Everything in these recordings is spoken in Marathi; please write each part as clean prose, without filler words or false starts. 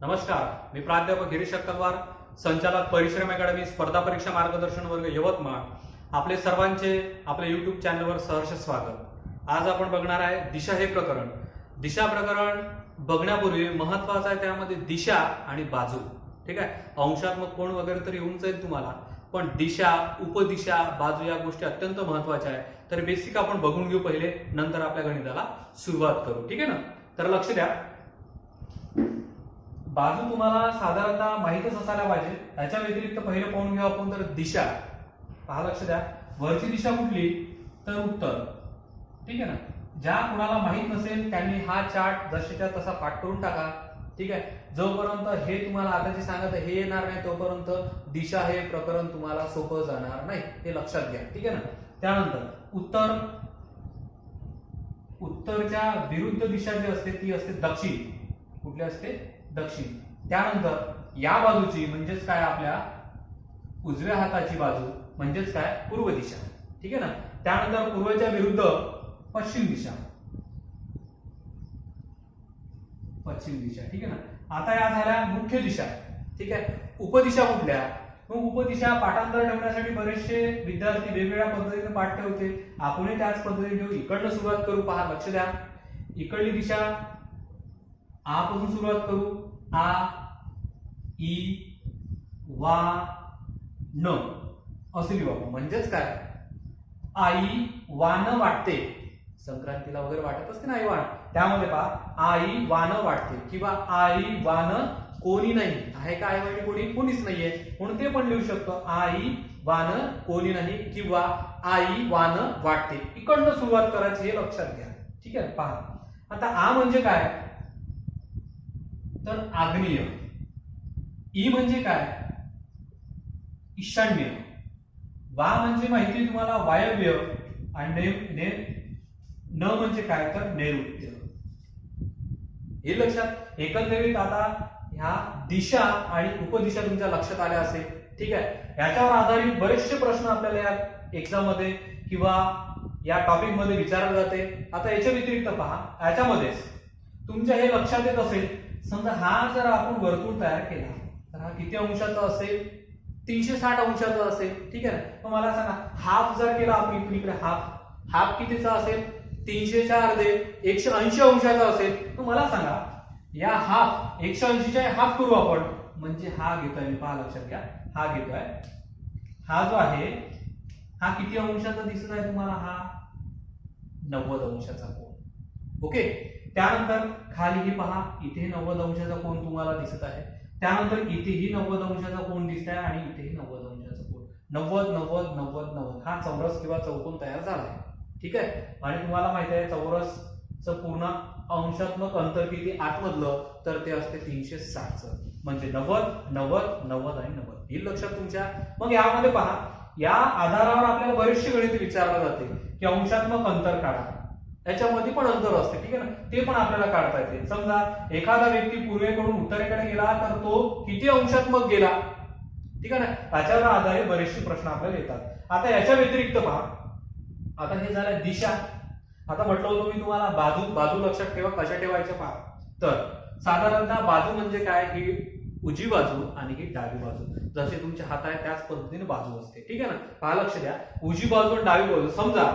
नमस्कार, मी प्राध्यापक गिरीश अक्कलवार, संचालक परिश्रम अकॅडमी स्पर्धा परीक्षा मार्गदर्शन वर्ग यवतमाळ. आपले सर्वांचे आपल्या युट्यूब चॅनलवर सहर्ष स्वागत. आज आपण बघणार आहे दिशा हे प्रकरण. दिशा प्रकरण बघण्यापूर्वी महत्वाचं आहे त्यामध्ये दिशा आणि बाजू. ठीक आहे, अंशात्मक कोण वगैरे तर येऊन जाईल तुम्हाला, पण दिशा, उपदिशा, बाजू या गोष्टी अत्यंत महत्वाच्या आहे. तर बेसिक आपण बघून घेऊ पहिले, नंतर आपल्या गणिताला सुरुवात करू. ठीक आहे ना. तर लक्ष द्या, बाजू तुम्हाला साधारणतः माहितच असायला पाहिजे. त्याच्या व्यतिरिक्त पहिले पाहून घेऊ आपण तर दिशा. पहा, लक्ष द्या, वरची दिशा कुठली तर उत्तर. ठीक आहे ना. ज्या कुणाला माहित नसेल त्यांनी हा चार्ट जशीच्या तसा पाठ करून टाका. ठीक आहे, जोपर्यंत हे तुम्हाला आता जे सांगत हे येणार नाही तोपर्यंत दिशा हे प्रकरण तुम्हाला सोपं जाणार नाही, हे लक्षात घ्या. ठीक आहे ना. त्यानंतर उत्तर, उत्तरच्या विरुद्ध दिशा जी असते ती असते दक्षिण. कुठली असते? दक्षिण. त्यानंतर या बाजूची म्हणजेच काय, आपल्या उजव्या हाताची बाजू म्हणजेच काय, पूर्व दिशा. ठीक आहे ना. त्यानंतर पूर्वेच्या विरुद्ध पश्चिम दिशा, पश्चिम दिशा. ठीक आहे ना. आता या झाल्या मुख्य दिशा. ठीक आहे. उपदिशा कुठल्या? मग उपदिशा पाठांतर ठेवण्यासाठी बरेचसे विद्यार्थी वेगवेगळ्या पद्धतीने पाठ ठेवते. आपणही त्याच पद्धतीने ठेवू. इकडनं सुरुवात करू. पहा, लक्ष द्या, इकडली दिशा आ पासून सुरुवात करू. आ, ई, वा, न असे लिहू आपण. म्हणजेच काय, आई वान वाटते. संक्रांतीला वगैरे वाटत असते ना आई वाण, त्यामध्ये पहा आई वान वाटते किंवा आई वान कोणी नाही. आहे का आई वाणी? कोणीच नाहीये, म्हणून ते पण लिहू शकतो. आई वान कोणी नाही किंवा आई वान वाटते. इकडनं सुरुवात करायची, हे लक्षात घ्या. ठीक आहे. पहा, आता आ म्हणजे काय तर आग्नेय. ई म्हणजे काय, ईशान्य. वा म्हणजे माहिती तुम्हाला वायव्य. आणि न म्हणजे काय तर नैऋत्य. हे लक्षात. एकंदरीत आता ह्या दिशा आणि उपदिशा तुमच्या लक्षात आल्या असेल. ठीक आहे. याच्यावर आधारित बरेचसे प्रश्न आपल्याला या एक्झाम मध्ये किंवा या टॉपिक मध्ये विचारले जाते. आता याच्या व्यतिरिक्त पहा, याच्यामध्येच तुमच्या हे लक्षात येत असेल, समजा हा जर आपण वर्तुळ तयार केला तर हा किती अंशाचा असेल? 360 अंशाचा असेल. ठीक आहे ना. मग मला सांगा, हाफ जर केला आपण इकडे इकडे, हाफ कितीचा असेल? 300 च्या अर्धे 180 अंशाचा असेल. तर मला सांगा, या हाफ 180 च्या हाफ करू आपण, म्हणजे हा घेतोय मी. पहा, लक्षात घ्या, हा घेतोय. हा जो आहे हा किती अंशाचा दिसत आहे तुम्हाला? हा 90 अंशाचा कोन. ओके. त्यानंतर खालीही पहा, इथे 90 अंशाचा कोन तुम्हाला दिसत आहे. त्यानंतर इथेही 90 अंशाचा कोन दिसत आहे आणि इथेही 90 अंशाचा कोन. 90 90 90 90 हा चौरस किंवा चौकोन तयार झाला आहे. ठीक आहे. आणि तुम्हाला माहिती आहे चौरसचं पूर्ण अंशात्मक अंतर किती आतमधलं तर ते असते 360चं. म्हणजे 90 90 90 आणि 90. हे लक्षात तुमच्या. मग यामध्ये पहा, या आधारावर आपल्याला बरेचसे गणित विचारले जाते की अंशात्मक अंतर काढा. याच्यामध्ये पण अंतर असते. ठीक आहे ना. ते पण आपल्याला काढता येते. समजा एखादा व्यक्ती पूर्वेकडून उत्तरेकडे गेला तर तो किती अंशात्मक गेला. ठीक आहे ना. त्याच्यावर आधारित बरेचसे प्रश्न आपल्याला येतात. आता याच्या व्यतिरिक्त पहा, आता हे झालं दिशा. आता म्हटलं होतं मी तुम्हाला बाजू लक्षात ठेवा. कशा ठेवायच्या पहा, तर साधारणतः बाजू म्हणजे काय, ही उजवी बाजू आणि ही डावी बाजू. जसे तुमचे हात आहे त्याच पद्धतीने बाजू असते. ठीक आहे ना. पहा, लक्ष द्या, उजवी बाजू आणि डावी बाजू. समजा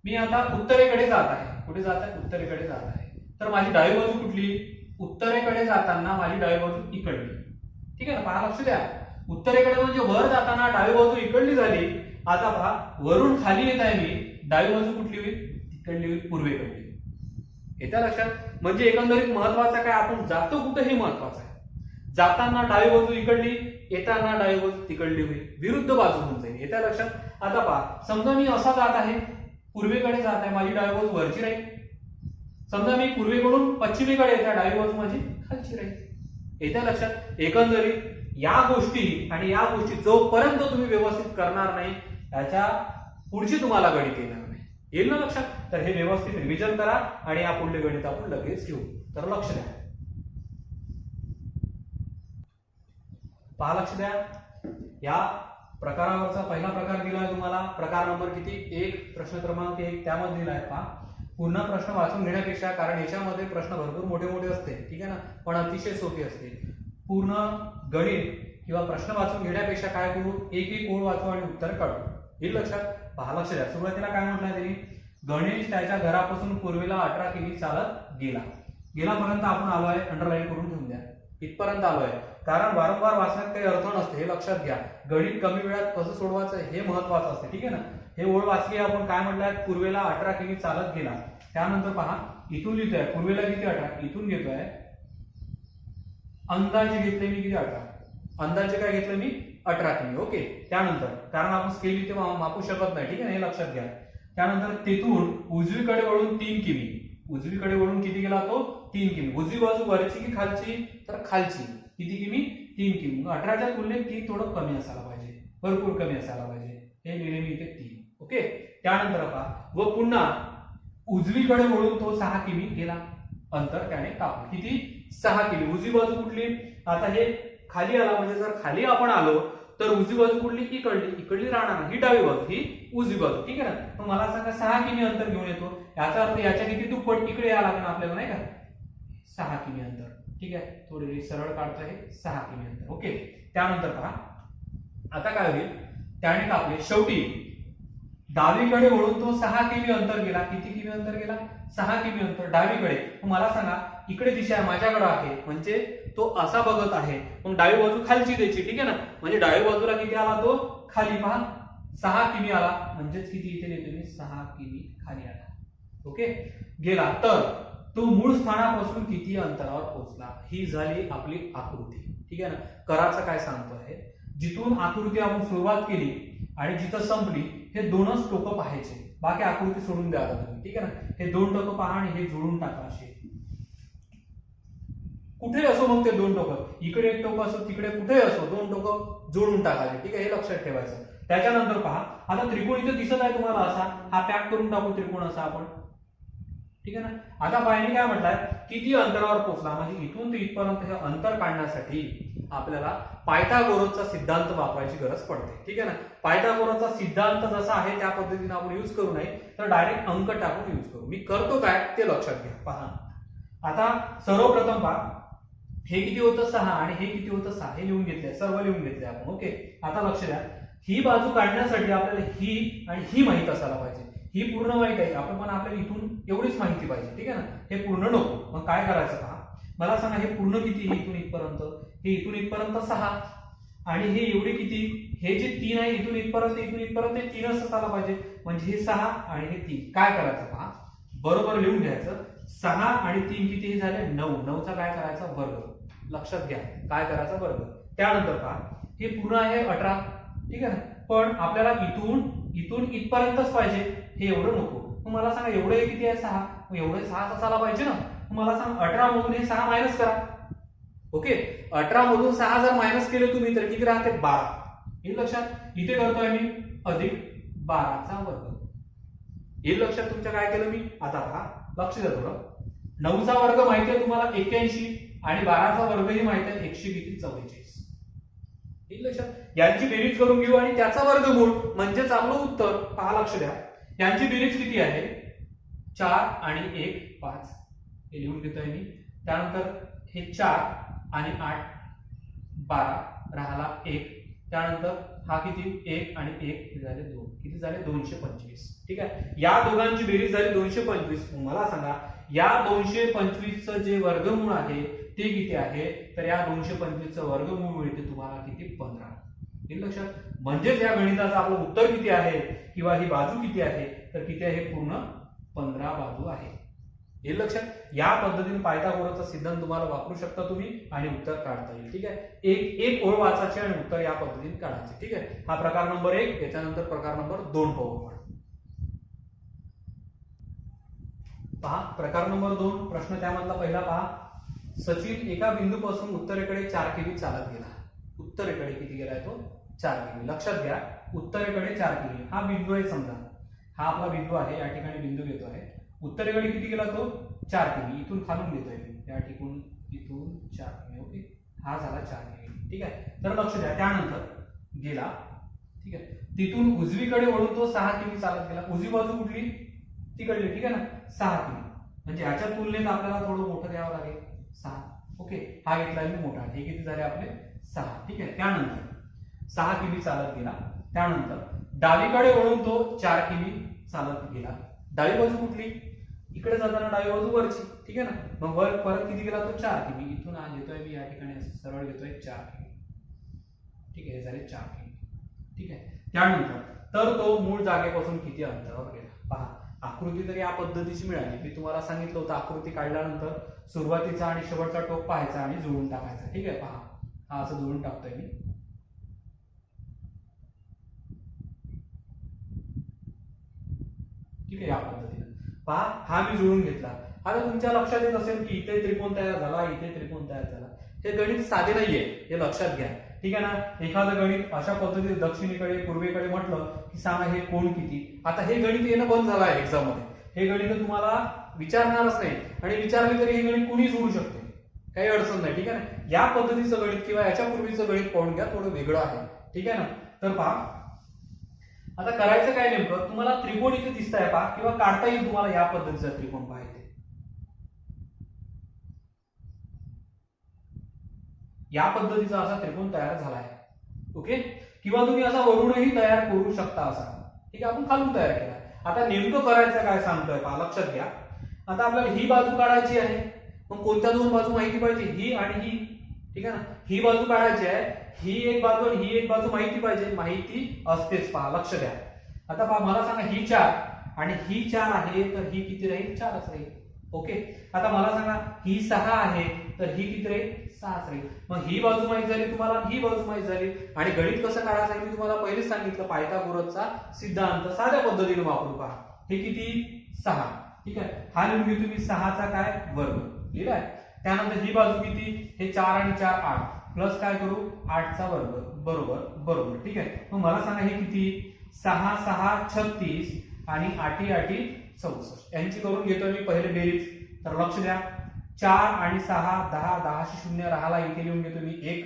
मी आता उत्तरेकडे जात आहे. कुठे जात आहे? उत्तरेकडे जात आहे. तर माझी डावी बाजू कुठली? उत्तरेकडे जाताना माझी डावी बाजू इकडली. ठीक आहे ना. पहा, लक्ष द्या, उत्तरेकडे म्हणजे वर जाताना डावी बाजू इकडली झाली. आता पहा, वरून खाली येत आहे मी, डावी बाजू कुठली होईल? तिकडली होईल, पूर्वेकडली. येत्या लक्षात. म्हणजे एकंदरीत महत्वाचं काय, आपण जातो कुठे हे महत्वाचं आहे. जाताना डावी बाजू इकडली, येताना डावी बाजू तिकडली होईल, विरुद्ध बाजू होऊन जाईल. येत्या लक्षात. आता पहा, समजा मी असा जात आहे, पूर्वेकडे जात आहे, माझी डावी बाजू वरची राहील. समजा मी पूर्वेकडून पश्चिमेकडे येत आहे, डावी बाजू माझी खालची राहील. येत्या लक्षात. एकंदरीत या गोष्टी आणि या गोष्टी जोपर्यंत तुम्ही व्यवस्थित करणार नाही, याच्या पुढची तुम्हाला गणित येणार नाही. येईल ना लक्षात. तर हे व्यवस्थित रिव्हिजन करा आणि या पुढले गणित आपण लगेच घेऊ. तर लक्ष द्या. पहा, लक्ष द्या, या प्रकारावरचा पहिला प्रकार दिलाय तुम्हाला. प्रकार नंबर किती? 1, प्रश्न क्रमांक 1 त्यामध्ये दिलाय. पहा, पूर्ण प्रश्न वाचून घेण्यापेक्षा, कारण याच्यामध्ये प्रश्न भरपूर मोठे मोठे असते. ठीक आहे ना, पण अतिशय सोपे असते. पूर्ण गणित किंवा प्रश्न वाचून घेण्यापेक्षा काय करू, एक एक ओळ वाचू आणि उत्तर काढू. हे लक्षात पहा. लक्ष द्या, सुरुवातीला काय म्हटलं त्यांनी, गणेश त्याच्या घरापासून पूर्वेला 18 किमी चालत गेला. गेलापर्यंत आपण आलो आहे, अंडरलाईन करून ठेवून द्या, इथपर्यंत आलो आहे. कारण वारंवार वाचण्यात काही अर्थ नसते, हे लक्षात घ्या. गणित कमी वेळात कसं सोडवायचं हे महत्वाचं असते, ठीक आहे ना. हे ओळ वाचली आपण, काय म्हटलंय, पूर्वेला 18 किमी चालत गेला. त्यानंतर पहा, इथून लिहितोय पूर्वेला किती 18, इथून घेतोय अंदाजे घेतले मी किती 18, अंदाजे काय घेतलं मी 18 किमी. ओके. त्यानंतर कारण आपण स्केल इथे मापू शकत नाही, ठीक आहे, हे लक्षात घ्या. त्यानंतर तेथून उजवीकडे वळून 3 किमी, उजवीकडे वळून किती गेला तो, 3 किमी. उजवी बाजू वरची की खालची, तर खालची. किती किमी, 3 किमी. 18च्या तुलनेत 3 थोडं कमी असायला पाहिजे, भरपूर कमी असायला पाहिजे. हे लिहिले मी इथे 3. ओके. त्यानंतर पहा, व पुन्हा उजवीकडे वळून तो 6 किमी गेला, अंतर त्याने कापलं. किती, 6 किमी. उजवी बाजू कुठली, आता हे खाली आला म्हणजे जर खाली आपण आलो तर उजवी बाजू कुठली, इकडली, इकडली राहणार, ही डावी बाजू, ही उजवी बाजू, ठीक आहे ना. मग मला सांगा 6 किमी अंतर घेऊन येतो, याचा अर्थ याच्या किती दुप्पट इकडे यायला लागणार आपल्याला, नाही का. 6 किमी अंतर, ठीक आहे. थोडी सरळ काढतो, हे 6 किमी अंतर. ओके. त्यानंतर पहा, आता काय होईल, त्याने कापले. शेवटी डावीकडे वळून तो 6 किमी अंतर गेला. किती किमी अंतर गेला, 6 किमी अंतर डावीकडे. मला सांगा, इकडे दिशा आहे, माझ्याकडे आहे, म्हणजे तो असा बघत आहे. मग डावी बाजू खालची द्यायची, ठीक आहे ना. म्हणजे डावी बाजूला किती आला तो, खाली. पहा, 6 किमी आला, म्हणजेच किती इथे लिहितो मी, 6 किमी खाली आला. ओके. गेला तर तो मूळ स्थानापासून किती अंतरावर पोहोचला. ही झाली आपली आकृती, ठीक आहे ना. कराचं काय सांगतो आहे, जिथून आकृती आपण सुरुवात केली आणि जिथं संपली हे दोनच टोकं पाहायचे, बाकी आकृती सोडून द्या तुम्ही, ठीक आहे ना. हे 2 टोकं पहा आणि हे जोडून टाका. असे कुठे असो, मग ते 2 टोकं, इकडे एक टोकं असो, तिकडे कुठे असो, 2 टोकं जोडून टाकायचे, ठीक आहे, हे लक्षात ठेवायचं. त्याच्यानंतर पहा, आता त्रिकोण इथे दिसत आहे तुम्हाला असा, हा पॅक करून टाकू त्रिकोण असा आपण, ठीक आहे ना. आता पाहिजे काय म्हटलंय, किती अंतरावर पोहोचला, म्हणजे इथून ते इथपर्यंत हे अंतर काढण्यासाठी आपल्याला पायथागोरसचा सिद्धांत वापरायची गरज पडते, ठीक आहे ना. पायथागोरसचा सिद्धांत जसा आहे त्या पद्धतीने आपण युज करू नये, तर डायरेक्ट अंक टाकून युज करू. मी करतो काय ते लक्षात घ्या. पहा, आता सर्वप्रथम पहा, हे किती होतं 6 आणि हे किती होतं 6, हे लिहून घेतले, सर्व लिहून घेतले आपण. ओके. आता लक्ष द्या, ही बाजू काढण्यासाठी आपल्याला ही आणि ही माहित असायला पाहिजे. ही पूर्ण माहित आहे, आपण पण आपल्याला इथून एवढीच माहिती पाहिजे, ठीक आहे ना. हे पूर्ण नको. मग काय करायचं पहा, मला सांगा, हे पूर्ण किती, इथून इथपर्यंत, हे इथून इथपर्यंत 6 आणि हे एवढे किती, हे जे 3 आहे इथून इथपर्यंत, इथून इथपर्यंत 3च असायला पाहिजे, म्हणजे हे 6 आणि हे 3. काय करायचं पहा, बरोबर लिहून घ्यायचं. 6 आणि 3 किती हे झाले, 9. 9चा काय करायचा, वर्ग. लक्षात घ्या, काय करायचा, वर्ग. त्यानंतर पहा, हे पूर्ण आहे 18, ठीक आहे ना. पण आपल्याला इथून इथपर्यंतच पाहिजे, हे एवढं नको. मग मला सांगा, एवढे किती आहे, 6, मग एवढे 6 असायला पाहिजे ना. मला सांग, 18 मधून हे 6 मायनस करा. ओके. 18 मधून 6 जर मायनस केले तुम्ही तर किती राहते, 12. हे लक्षात, इथे करतोय मी अधिक 12चा वर्ग. हे लक्षात तुमच्या काय केलं मी. आता पहा, लक्ष द्या थोडं, 9चा वर्ग माहिती आहे तुम्हाला 81 आणि 12चा वर्गही माहिती आहे 144. हे लक्षात, यांची बेरीज करून घेऊ आणि त्याचा वर्गमूळ म्हणजेच आपलं उत्तर. पहा, लक्ष द्या, यांची बेरीज किती आहे, 4 आणि 1 5, हे लिहून घेतोय मी. त्यानंतर हे 4 आणि 8 12 राहिला 1. त्यानंतर हा किती, 1 आणि 1 झाले 2, किती झाले 225, ठीक आहे. या दोघांची बेरीज झाली 225. मला सांगा, या 225चं जे वर्गमूळ आहे ते किती आहे, तर या 225चं वर्गमूळ मिळते तुम्हाला किती, 15. हे लक्षात, म्हणजेच या गणिताचं आपलं उत्तर किती आहे किंवा ही बाजू किती आहे, तर किती आहे, पूर्ण 15 बाजू आहे. हे लक्षात, या पद्धतीने पायथागोरसचा सिद्धांत तुम्हाला वापरू शकता तुम्ही आणि उत्तर काढता येईल, ठीक आहे. एक ओळ वाचायची आणि उत्तर या पद्धतीने काढायचे, ठीक आहे. हा प्रकार नंबर 1. याच्यानंतर प्रकार नंबर 2 पाहू आपण. पहा, प्रकार नंबर 2 प्रश्न त्यामधला पहिला पहा, सचिन एका बिंदूपासून उत्तरेकडे 4 किमी चालत गेला. उत्तरेकडे किती गेलाय तो, 4 किमी. लक्षात घ्या, उत्तरेकडे 4 किमी. हा बिंदू आहे, समजा हा आपला बिंदू आहे, या ठिकाणी बिंदू घेतो आहे. उत्तरेकडे किती गेला तो, 4 किमी. इथून खालून घेतोय मी, या ठिकाणी इथून 4 किमी. ओके. हा झाला 4 किमी, ठीक आहे. तर लक्ष द्या, त्यानंतर गेला, ठीक आहे. तिथून उजवीकडे वळून तो 6 किमी चालत गेला. उजवी बाजू कुठली, तिकडली, ठीक आहे ना. 6 किमी, म्हणजे याच्या तुलनेत आपल्याला थोडं मोठं घ्यावं लागेल, 6. ओके, हा घेतलाय मी मोठा, हे किती झाले आपले 6. ठीक आहे, त्यानंतर 6 किमी चालत गेला. त्यानंतर डावीकडे वळून तो 4 किमी चालत गेला. डावी बाजू कुठली? इकडे जाताना डावी बाजू वरची. ठीक आहे ना, मग वर परत किती गेला तो 4 किमी. इथून हा घेतोय मी या ठिकाणी असं सरळ घेतोय 4 किमी. ठीक आहे, हे झाले 4 किमी. ठीक आहे, त्यानंतर तर तो मूळ जागेपासून किती अंतरावर गेला पहा. आकृती तर या पद्धतीची मिळाली. मी तुम्हाला सांगितलं होतं आकृती काढल्यानंतर सुरुवातीचा आणि शेवटचा टोक पाहायचा आणि जुळून टाकायचा. ठीक आहे, पहा हा असं जुळून टाकतोय मी. ठीक आहे, या पद्धतीने पहा हा मी जुळून घेतला. आता तुमच्या लक्षात येत असेल की इथे त्रिकोण तयार झाला, इथे त्रिकोण तयार झाला. हे गणित साधे नाहीये, हे लक्षात घ्या. ठीक आहे ना, एखादं गणित अशा पद्धतीने दक्षिणेकडे पूर्वेकडे म्हटलं की सांगा हे कोण किती. आता हे गणित येणं बंद झालं आहे एक्झाम मध्ये. हे गणित तुम्हाला विचारणारच नाही, आणि विचारले तरी हे गणित कुणी सोडू शकते, काही अडचण नाही. ठीक आहे ना, या पद्धतीचं गणित किंवा याच्या पूर्वीचं गणित पाहून घ्या, थोडं वेगळं आहे. ठीक आहे ना, तर पहा आता करायचं काय नेमकं. तुम्हाला त्रिकोण इथे दिसताय पहा, किंवा काढता येईल तुम्हाला या पद्धतीचा त्रिकोण पाहायचे. या पद्धतीचा असा त्रिकोण तयार झाला आहे. ओके, किंवा तुम्ही असा वरूनही तयार करू शकता असा. ठीक आहे, आपण खालून तयार केला. आता नेमकं करायचं काय सांगतोय पहा, लक्षात घ्या. आता आपल्याला ही बाजू काढायची आहे, मग कोणत्या दोन बाजू माहिती पाहिजे, ही आणि ही. ठीक आहे ना, ही बाजू काढायची आहे, ही एक बाजू आणि ही एक बाजू माहिती पाहिजे. माहिती असतेच, पहा लक्ष द्या. आता पहा मला सांगा, ही 4 आणि ही 4 आहे, तर ही किती राहील? 4च राहील. ओके, आता मला सांगा ही 6 आहे, तर ही किती राहील? 6च राहील. मग ही बाजू माहिती झाली तुम्हाला, ही बाजू माहिती झाली. आणि गणित कसं काढायचं मी तुम्हाला पहिलेच सांगितलं, पायथागोरसचा सिद्धांत साध्या पद्धतीने वापरू. पहा हे किती? 6. ठीक आहे, हा लिहून घेतो मी 6चा काय वर्ग लिहिलाय. त्यानंतर ही बाजू किती? हे 4 आणि 4 8, प्लस काय करू? 8चा वर्ग बरोबर बरोबर. ठीक आहे, मग मला सांगा हे किती? 6 6 36 आणि 8 8 64. यांची करून घेतो मी पहिले बेरीज. तर लक्ष द्या, 4 आणि 6 10 10 शून्य राहाला इथे लिहून घेतो मी 1.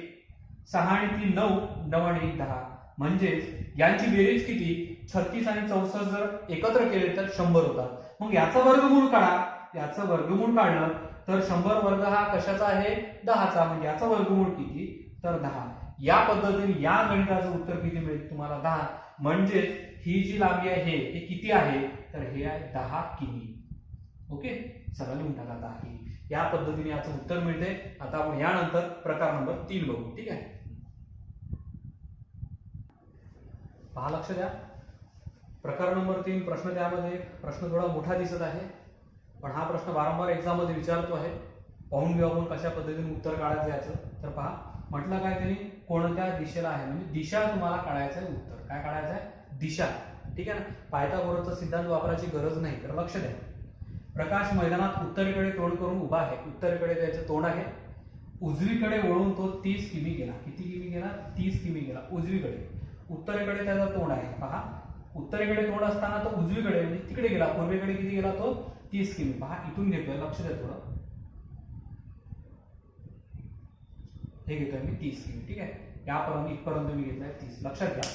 6 आणि 3 9 9 आणि 1 10. म्हणजेच यांची बेरीज किती? 36 आणि 64 जर एकत्र केले तर 100 होतात. मग याचं वर्गमूळ काढा. याचं वर्गमूळ काढलं तर 100 वर्ग हा कशाचा आहे? 10चा. म्हणजे याचा वर्गमूळ किती? तर 10. या पद्धतीने या गणिताचं उत्तर किती मिळेल तुम्हाला? 10. म्हणजे ही जी लांबी आहे हे किती आहे? तर हे आहे 10 किमी. ओके, चला लिहून टाका 10 किमी. या पद्धतीने याचं उत्तर मिळते. आता आपण यानंतर प्रकार नंबर 3 बघू. ठीक आहे, पहा लक्ष द्या. प्रकार नंबर 3 प्रश्न, त्यामध्ये प्रश्न थोडा मोठा दिसत आहे, पण हा प्रश्न वारंवार एक्झाम मध्ये विचारतो आहे. पाहून घेऊ आपण कशा पद्धतीने उत्तर काढायचं याचं. तर पहा म्हटलं काय त्यांनी, कोणत्या दिशेला आहे, म्हणजे दिशा तुम्हाला काढायचं आहे. उत्तर काय काढायचं आहे? दिशा. ठीक आहे ना, पायथागोरसचा सिद्धांत वापरायची गरज नाही. तर लक्ष द्या, प्रकाश मैदानात उत्तरेकडे तोंड करून उभा आहे. उत्तरेकडे त्याचं तोंड आहे. उजवीकडे वळून तो 30 किमी गेला. किती किमी गेला? 30 किमी गेला उजवीकडे. उत्तरेकडे त्याचा तोंड आहे. पहा उत्तरेकडे तोंड असताना तो उजवीकडे म्हणजे तिकडे गेला. पूर्वेकडे किती गेला तो? 30 किमी. पहा इथून घेतोय, लक्ष द्या थोडं, हे घेतोय मी 30 किमी. ठीक आहे, यापर्यंत इथपर्यंत मी घेतलाय 30. लक्षात घ्या.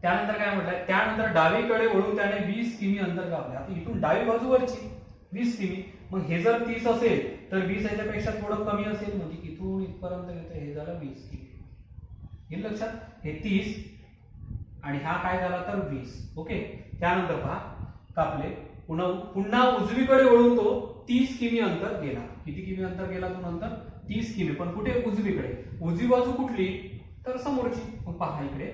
त्यानंतर काय म्हटलंय? त्यानंतर डावीकडे वळून त्याने 20 किमी अंतर कापले. आता इथून डावी बाजू वरची 20 किमी. मग हे जर 30 असेल तर 20 याच्यापेक्षा थोडं कमी असेल, म्हणजे इथून इथपर्यंत घेतोय, हे झालं 20 किमी. हे लक्षात, हे 30 आणि हा काय झाला तर 20. ओके, त्यानंतर पहा कापले. पुन्हा उजवीकडे वळून तो 30 किमी अंतर गेला. किती किमी अंतर गेला तो नंतर? 30 किमी. पण कुठे? उजवीकडे. उजवी बाजू कुठली? तर समोरची. मग पहा इकडे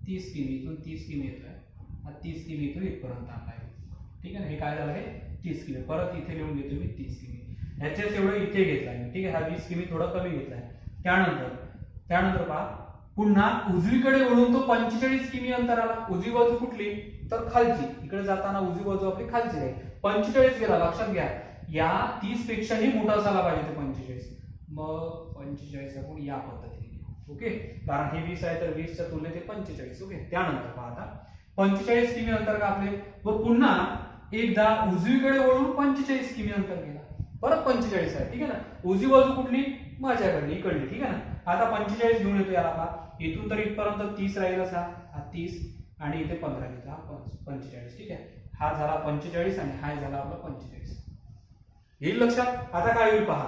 30 किमी, इथून 30 किमी येतोय, हा 30 किमी इथून इथपर्यंत आणलाय. ठीक आहे ना, हे काय झालं? हे 30 किमी. परत इथे लिहून घेतो मी 30 किमी. ह्याच्याच एवढं इथे घेतलाय मी. ठीक आहे, हा 20 किमी थोडा कमी घेतलाय. त्यानंतर पहा पुन्हा उजवीकडे वळून तो 45 किमी अंतर आला. उजवी बाजू कुठली? तर खालची. इकडे जाताना उजवी बाजू आपली खालची आहे. 45 गेला. लक्षात घ्या, या 30 पेक्षाही मोठा असायला पाहिजे ते 45. मग 45 आपण या पद्धतीने. ओके, कारण हे 20 आहे तर 20च्या तुलनेत ते 45. ओके, त्यानंतर पहा आता 45 किमी अंतर कापले व पुन्हा एकदा उजवीकडे वळून 45 किमी अंतर गेला. परत 45 आहे. ठीक आहे ना, उजवी बाजू कुठली? माझ्याकडे इकडली. ठीक आहे ना, आता 45 घेऊन येतो याला. पहा इथून तर इथपर्यंत 30 राहील असा, हा 30 आणि इथे 15 घेतला, 45. ठीक आहे, हा झाला 45 आणि हा झाला आपला 45. येईल लक्षात? आता काय होईल पहा.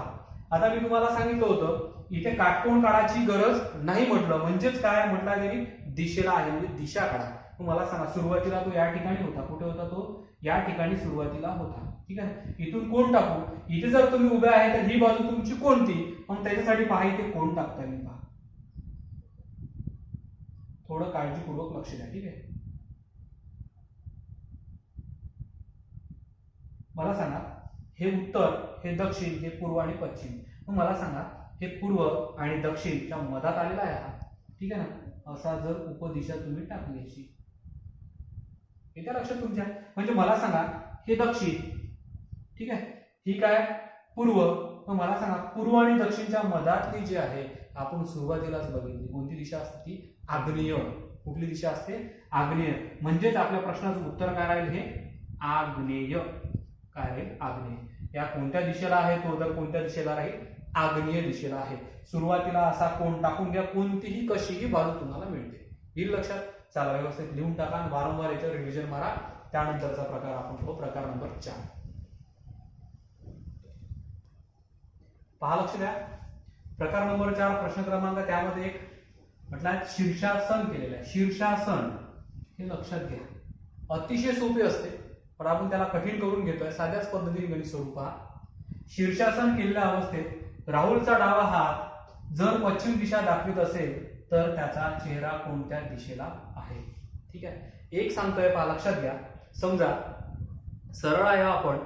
आता मी तुम्हाला सांगितलं होतं इथे काटकोन काढायची गरज नाही म्हटलं, म्हणजेच काय म्हटलं गेली, दिशेला आहे म्हणजे दिशा काढा. मला सांगा, सुरुवातीला तो या ठिकाणी होता, कुठे होता तो? या ठिकाणी सुरुवातीला होता. ठीक आहे, इथून कोण टाकू? इथे जर तुम्ही उभे आहे तर ही बाजू तुमची कोणती? मग त्याच्यासाठी पहा इथे कोण टाकता मी पहा, थोडं काळजीपूर्वक लक्ष द्या. ठीक आहे, मला सांगा हे उत्तर, हे दक्षिण, हे पूर्व आणि पश्चिम. मग मला सांगा हे पूर्व आणि दक्षिणच्या मधात आलेला आहे हा. ठीक आहे ना, असा जर उपदिशा तुम्ही टाकली अशी, येत्या लक्षात तुमच्या? म्हणजे मला सांगा हे दक्षिण, ठीक आहे, ही काय पूर्व. मग मला सांगा पूर्व आणि दक्षिणच्या मधातली जी आहे, आपण सुरुवातीलाच बघितली कोणती दिशा असते ती? आग्नेय. कुठली दिशा असते? आग्नेय. म्हणजेच आपल्या प्रश्नाचं उत्तर काय राहील? हे आग्नेय. काय राहील? आग्नेय. या कोणत्या दिशेला आहे तो? तर कोणत्या दिशेला राहील? आग्नेय दिशेला आहे. सुरुवातीला असा कोण टाकून घ्या, कोणतीही कशीही बाजू तुम्हाला मिळते. येईल लक्षात? चला व्यवस्थित लिहून टाका आणि वारंवार याच्यावर रिव्हिजन मारा. त्यानंतरचा प्रकार आपण पाहू, प्रकार नंबर 4. पहा, लक्ष द्या. प्रकार नंबर 4 प्रश्न क्रमांक, त्यामध्ये एक म्हटलं शीर्षासन केलेलं आहे. शीर्षासन हे लक्षात घ्या, अतिशय सोपे असते, पण आपण त्याला कठीण करून घेतोय. साध्याच पद्धतीने गणित सोडू. पहा, शीर्षासन केलेल्या अवस्थेत राहुलचा डावा हात जर पश्चिम दिशा दाखवित असेल तर त्याचा चेहरा कोणत्या दिशेला आहे? ठीक आहे, एक सांगतोय पहा, लक्षात घ्या. समजा सरळ आहे, आपण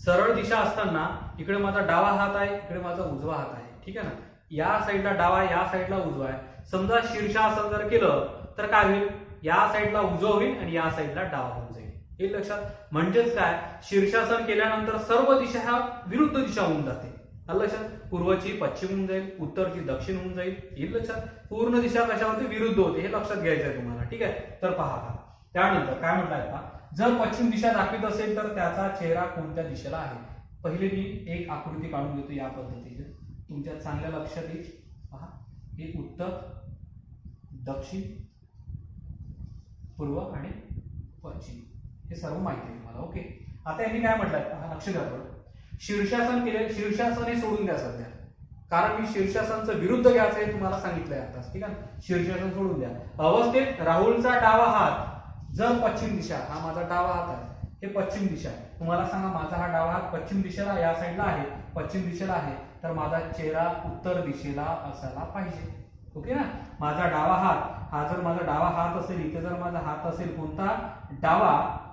सरळ दिशा असताना इकडे माझा डावा हात आहे, इकडे माझा उजवा हात आहे. ठीक आहे ना, या साईडला डावा आहे, या साईडला उजवा आहे. समजा शीर्षासन जर केलं तर काय होईल? या साईडला उजवा होईल आणि या साईडला डावा होऊन जाईल. हे लक्षात? म्हणजेच काय, शीर्षासन केल्यानंतर सर्व दिशा ह्या विरुद्ध दिशा होऊन जाते. लक्षात? पूर्वची पश्चिम होऊन जाईल, उत्तरची दक्षिण होऊन जाईल. येईल लक्षात? पूर्ण दिशा कशा होते? विरुद्ध होते. हे लक्षात घ्यायचं आहे तुम्हाला. ठीक आहे, तर पहा त्यानंतर काय म्हटलंय पहा, जर पश्चिम दिशा दाखवित असेल तर त्याचा चेहरा कोणत्या दिशेला आहे? पहिले मी एक आकृती काढून घेतो या पद्धतीने, तुमच्या चांगल्या लक्षात येईल. पहा, हे उत्तर, दक्षिण, पूर्व आणि पश्चिम हे सर्व माहिती आहे तुम्हाला. ओके, आता यांनी काय म्हटलंय पहा, लक्ष द्या थोडं. शीर्षासन केले, शीर्षासन हे सोडून द्या सध्या, कारण मी शीर्षासनचं विरुद्ध घ्यायचं हे तुम्हाला सांगितलंय आता. ठीक आहे, शीर्षासन सोडून द्या. अवस्थेत राहुलचा डावा हात जर पश्चिम दिशा, हा माझा डावा हात आहे, हे पश्चिम दिशा आहे. तुम्हाला सांगा माझा हा डावा हात पश्चिम दिशेला या साईडला आहे, पश्चिम दिशेला आहे, तर माझा चेहरा उत्तर दिशेला असायला पाहिजे. ओके ना, माझा डावा हात, हा जर माझा डावा हात असेल, इथे जर माझा हात असेल कोणता?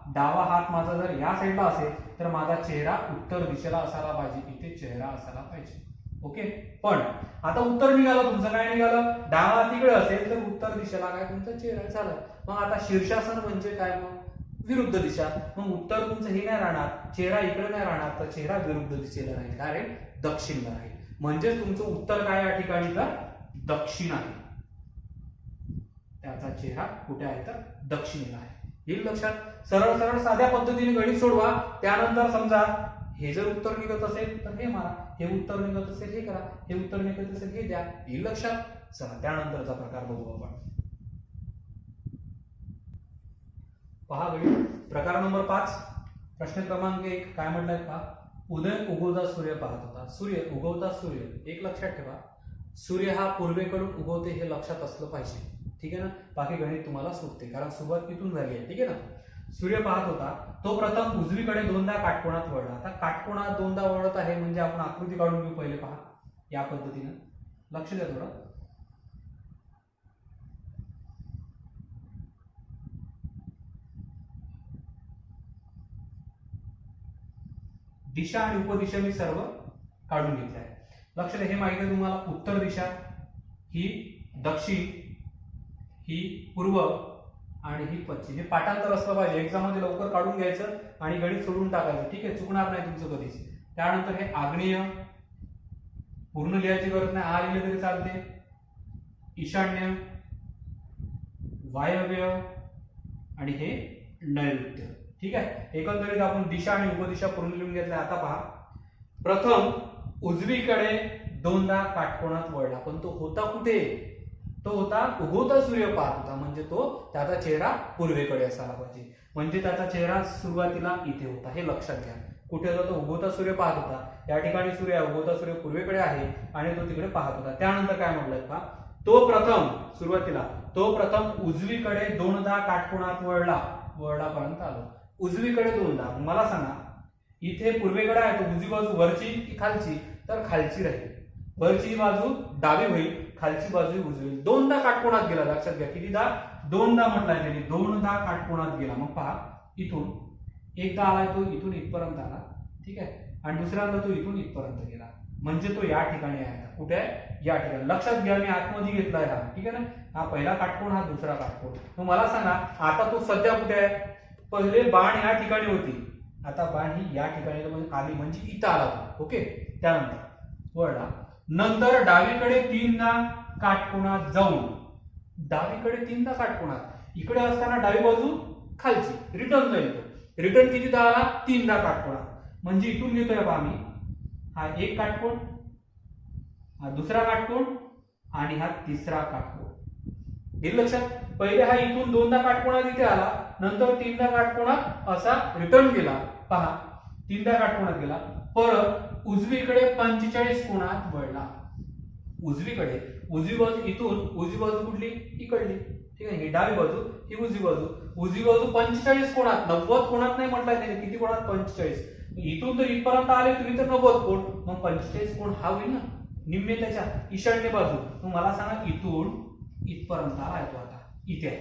डावा हात माझा जर या साईडला असेल तर माझा चेहरा उत्तर दिशेला असायला पाहिजे, इथे चेहरा असायला पाहिजे. ओके, पण आता उत्तर निघालं तुमचं, काय निघालं? डावा तिकडे असेल तर उत्तर दिशेला काय तुमचा चेहरा झाला. मग आता शीर्षासन म्हणजे काय? मग विरुद्ध दिशा. मग उत्तर तुमचं हे नाही राहणार, चेहरा इकडे नाही राहणार, तर चेहरा विरुद्ध दिशेला राहील. काय राहील? दक्षिणला राहील. म्हणजे तुमचं उत्तर काय या ठिकाणी? तर दक्षिण आहे. त्याचा चेहरा कुठे आहे? तर दक्षिणेला आहे. येईल लक्षात? सरळ सरळ साध्या पद्धतीने गणित सोडवा. त्यानंतर समजा हे जर उत्तर निघत असेल तर हे मारा, हे उत्तर निघत असेल हे करा, हे उत्तर निघत असेल हे द्या. येईल लक्षात? चला त्यानंतरचा प्रकार बघू आपण. पहा गणित प्रकार नंबर 5 प्रश्न क्रमांक 1 काय म्हटलंय पहा, उदय उगवता सूर्य पाहत होता. सूर्य उगवता सूर्य, एक लक्षात ठेवा, सूर्य हा पूर्वेकडून उगवते हे लक्षात असलं पाहिजे. ठीक आहे ना, बाकी गणित तुम्हाला सुटते कारण सुरुवात तिथून झाली आहे. ठीक आहे ना, सूर्य पाहत होता, तो प्रथम उजवीकडे दोनदा काटकोनात वळला. आता काटकोनात दोनदा वळत आहे म्हणजे आपण आकृती काढून घेऊ पहिले. पहा या पद्धतीनं, लक्ष द्या थोडं. दिशा आणि उपदिशा मी सर्व काढून घेतले आहे. लक्ष द्या, हे माहिती आहे तुम्हाला, उत्तर दिशा ही दक्षिण, ही पूर्व आणि ही पश्चिम. हे पाठांतर असलं पाहिजे, एक्झाम मध्ये लवकर काढून घ्यायचं आणि गणित सोडून टाकायचं. ठीक आहे, चुकणार नाही तुमचं कधीच. त्यानंतर हे आग्नेय, पूर्ण लिहायची गरज नाही, आ लिहिले तरी चालते. ईशान्य, वायव्य आणि हे नैऋत्य. ठीक आहे, एकंदरीत आपण दिशा आणि उपदिशा पूर्ण लिहून घेतल्या. आता पहा, प्रथम उजवीकडे दोनदा काटकोनात वळला, पण तो होता कुठे? तो होता उगवता सूर्य पाहत होता, म्हणजे तो त्याचा चेहरा पूर्वेकडे असायला पाहिजे. म्हणजे त्याचा चेहरा सुरुवातीला इथे होता, हे लक्षात घ्या. कुठे होता? तो उगवता सूर्य पाहत होता. या ठिकाणी सूर्य उगवता सूर्य पूर्वेकडे आहे आणि तो तिकडे पाहत होता. त्यानंतर काय म्हटलंय पहा, तो प्रथम उजवीकडे दोनदा काटकोनात वळलापर्यंत आलो. उजवीकडे दोनदा. मला सांगा इथे पूर्वेकडे आहे तो उजवी बाजू वरची की खालची? तर खालची राहील. वरची बाजू डावी होईल, खालची बाजू उजवी होईल. दोनदा काटकोनात गेला. लक्षात घ्या कितीदा? दोनदा म्हटलाय त्यांनी. दोनदा काटकोनात गेला. मग पहा इथून एकदा आलाय तो इथून इथपर्यंत आला, ठीक आहे, आणि दुसऱ्यांदा तो इथून इथपर्यंत गेला. म्हणजे तो या ठिकाणी आहे. कुठे आहे? या ठिकाणी. लक्षात घ्या मी आतमध्ये घेतलाय हा, ठीक आहे ना. हा पहिला काटकोन, हा दुसरा काटकोन. मग मला सांगा आता तो सध्या कुठे आहे? पहिले बाण या ठिकाणी होती, आता बाण ही या ठिकाणी आली म्हणजे इथं आला तो. ओके. त्यानंतर वळला. नंतर डावीकडे तीनदा काटकोनात जाऊन, डावीकडे तीनदा काटकोनात, इकडे असताना डावी बाजू खालची, रिटर्न जाईल तो. रिटर्न कितीदा आला? तीनदा काटकोनात. म्हणजे इथून घेतोय बा आम्ही हा एक काटकोन, हा दुसरा काटकोन आणि हा तिसरा काटकोन. हे लक्षात. पहिले हा इथून दोनदा काटकोनात इथे आला, नंतर तीनदा काटकोनात असा रिटर्न गेला. पहा तीनदा काटकोनात गेला, परत उजवीकडे 45 कोनात वळला. उजवीकडे, उजवी बाजू इथून, उजवी बाजू कुठली? इकडली, ठीक आहे. ही डावी बाजू, ही उजवी बाजू. उजवी बाजू 45 कोनात, 90 कोनात नाही म्हटलंय त्याने. किती कोनात? 45. इथून तर इथपर्यंत आले तुम्ही तर 90 कोण, मग 45 कोण हा होईल ना निम्मे त्याच्या ईशान्य बाजू. मग मला सांगा इथून इथपर्यंत आलाय तो, आता इथे आहे,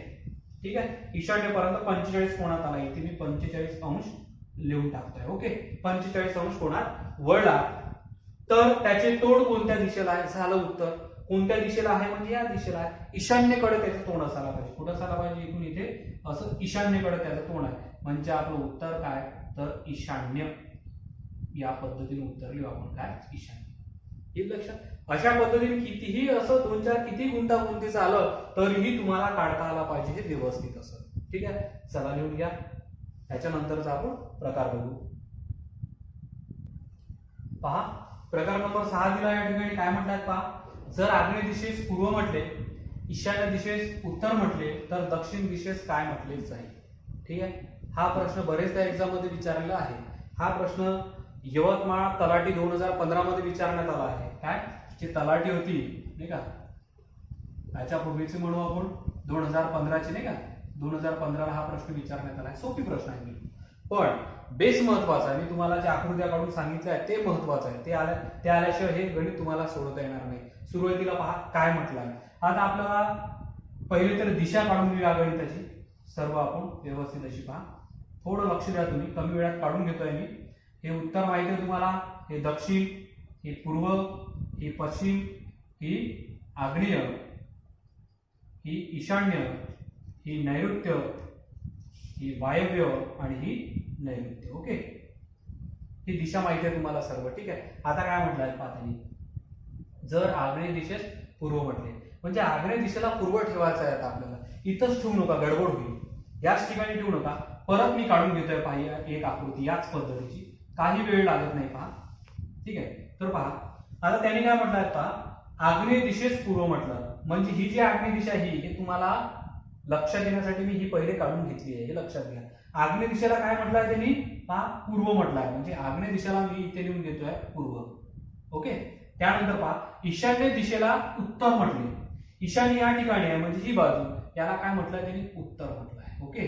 ठीक आहे. ईशान्येपर्यंत 45 कोनात आला. इथे मी 45 अंश लिहून टाकतोय. ओके. 45 अंश कोनात वळला. तर त्याचे तोंड कोणत्या दिशेला आहे? झालं उत्तर. कोणत्या दिशेला आहे? म्हणजे या दिशेला आहे. ईशान्येकडे त्याचं तोंड असायला पाहिजे. कुठं असायला पाहिजे? इथून इथे असं ईशान्येकडे त्याचं तोंड आहे. म्हणजे आपलं उत्तर काय? तर ईशान्य. या पद्धतीने उत्तर लिहू आपण. काय? ईशान्य. हे लक्षात. अशा पद्धतीने कितीही असं दोन चार किती गुंतागुंतीचं आलं तरीही तुम्हाला काढता आला पाहिजे हे व्यवस्थित असं, ठीक आहे. चला लिहून घ्या. त्याच्यानंतरचा आपण प्रकार बघू. पहा प्रकार नंबर 6 दिला. या ठिकाणी काय म्हणतात पहा, जर आग्नेय दिशेस पूर्व म्हटले, ईशान्य दिशेस उत्तर म्हटले, तर दक्षिण दिशेस काय म्हटले जाईल? ठीक आहे. हा प्रश्न बरेचदा एक्झाम मध्ये विचारलेला आहे. हा प्रश्न यवतमाळ तलाठी 2015 मध्ये विचारण्यात आला आहे. काय? जी तलाठी होती नाही का, त्याच्या पूर्वीची म्हणू आपण 2015 नाही का, 2015 ला हा प्रश्न विचारण्यात आला आहे. सोपी प्रश्न आहे, पण बेस महत्वाचा आहे. मी तुम्हाला ज्या आकृत्या काढून सांगितल्या आहेत ते महत्वाचं आहे. ते आल्याशिवाय हे गणित तुम्हाला सोडवता येणार नाही. सुरुवातीला पहा काय म्हटलं आहे. आता आपल्याला पहिले तर दिशा काढून घेऊया गणिताची. सर्व आपण व्यवस्थित अशी पहा. थोडं लक्ष द्या तुम्ही, कमी वेळात काढून घेतोय मी. हे उत्तर माहिती आहे तुम्हाला, हे दक्षिण, हे पूर्व, हे पश्चिम, ही आग्नेय, ही ईशान्य, ही नैऋत्य, ही वायव्य आणि ही नैऋत्य. ओके. ही दिशा माहिती आहे तुम्हाला सर्व, ठीक आहे. आता काय म्हटलंय पाहता, जर आग्नेय दिशेस पूर्व म्हटले म्हणजे आग्नेय दिशेला पूर्व ठेवायचं आहे. आता आपल्याला इथंच ठेवू नका, गडबड होईल. याच ठिकाणी ठेवू नका. परत मी काढून घेतोय पहा एक आकृती याच पद्धतीची, काही वेळ लागत नाही पहा, ठीक आहे. तर पहा आता त्यांनी काय म्हटलंय पहा, आग्नेय दिशेस पूर्व म्हटलं म्हणजे ही जी आग्नेय दिशा ही हे तुम्हाला लक्षात येण्यासाठी मी ही पहिले काढून घेतली आहे, हे लक्षात घ्या. आग्नेय दिशेला काय म्हटलंय त्यांनी पहा, पूर्व म्हटलंय म्हणजे आग्नेय दिशेला मी इथे लिहून घेतोय पूर्व. ओके. त्यानंतर पहा ईशान्य दिशेला उत्तर म्हटले. ईशान्य या ठिकाणी आहे म्हणजे ही बाजू, याला काय म्हटलंय त्यांनी? उत्तर म्हटलंय. ओके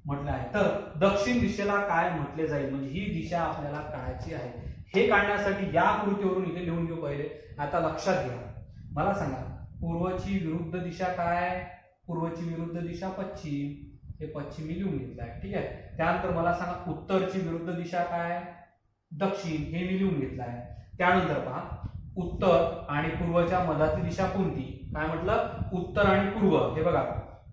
म्हटलं आहे. तर दक्षिण दिशेला काय म्हटले जाईल म्हणजे ही दिशा आपल्याला काढायची आहे. हे काढण्यासाठी या आकृतीवरून इथे लिहून घेऊ पहिले. आता लक्षात घ्या, मला सांगा पूर्वची विरुद्ध दिशा काय? पूर्वची विरुद्ध दिशा पश्चिम. हे पश्चिम मी लिहून घेतलं आहे, ठीक आहे. त्यानंतर मला सांगा उत्तरची विरुद्ध दिशा काय? दक्षिण. हे मी लिहून घेतलं आहे. त्यानंतर पहा उत्तर आणि पूर्वच्या मधातली दिशा कोणती? काय म्हटलं? उत्तर आणि पूर्व. हे बघा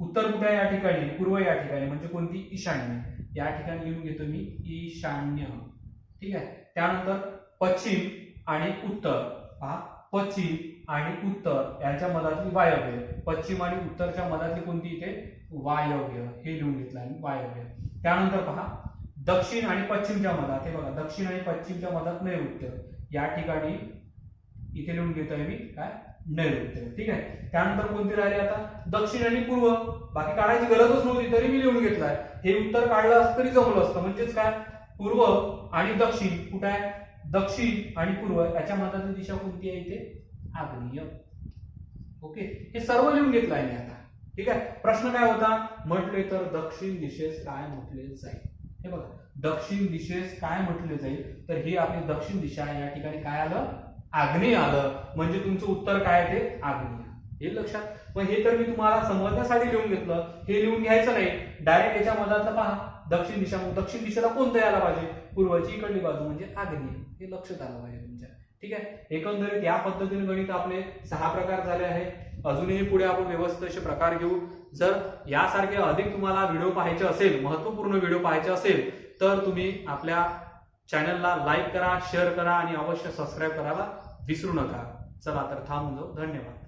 उत्तर कुठे आहे? या ठिकाणी. पूर्व या ठिकाणी म्हणजे कोणती? ईशान्य. या ठिकाणी लिहून घेतो मी ईशान्य, ठीक आहे. त्यानंतर पश्चिम आणि उत्तर. पहा पश्चिम आणि उत्तर यांच्या मधातली वायव्य. पश्चिम आणि उत्तरच्या मधातली कोणती? इथे वायव्य. हे लिहून घेतलं आहे वायव्य. त्यानंतर पहा दक्षिण आणि पश्चिमच्या मधात. हे बघा दक्षिण आणि पश्चिमच्या मधात नैऋत्य. या ठिकाणी इथे लिहून घेतोय मी काय? नैऋत्य, ठीक आहे. त्यानंतर कोणती राहिली आता? दक्षिण आणि पूर्व. बाकी काढायची गरजच नव्हती तरी मी लिहून घेतलाय. हे उत्तर काढलं असतं तरी जमलं असतं. म्हणजेच काय? पूर्व आणि दक्षिण कुठे आहे, दक्षिण आणि पूर्व याच्या मधातली दिशा कोणती आहे इथे, आग्नेय. ओके, हे सर्व लिहून घेतलं आहे मी आता. ठीक आहे, प्रश्न काय होता म्हटले तर दक्षिण दिशेस काय म्हटले जाईल. हे बघा, दक्षिण दिशेस काय म्हटले जाईल, तर ही आपली दक्षिण दिशा आहे. या ठिकाणी काय आलं, आग्नेय आलं. म्हणजे तुमचं उत्तर काय आहे ते आग्नेय. हे लक्षात. पण हे तर मी तुम्हाला समजण्यासाठी लिहून घेतलं, हे लिहून घ्यायचं नाही. डायरेक्ट याच्या मधातलं पहा, दक्षिण दिशा. मग दक्षिण दिशेला कोणतं यायला पाहिजे, पूर्वची इकडली बाजू म्हणजे आग्नेय. हे लक्षात आलं पाहिजे तुमच्या. ठीक आहे, एकंदरीत या पद्धतीने गणित आपले 6 प्रकार झाले आहे. अजूनही पुढे आपण व्यवस्थित असे प्रकार घेऊ. जर यासारखे अधिक तुम्हाला व्हिडिओ पाहायचे असेल, महत्वपूर्ण व्हिडिओ पाहायचे असेल, तर तुम्ही आपल्या चॅनलला लाईक करा, शेअर करा आणि अवश्य सबस्क्राईब करायला विसरू नका. चला तर थांबून जाऊ. धन्यवाद.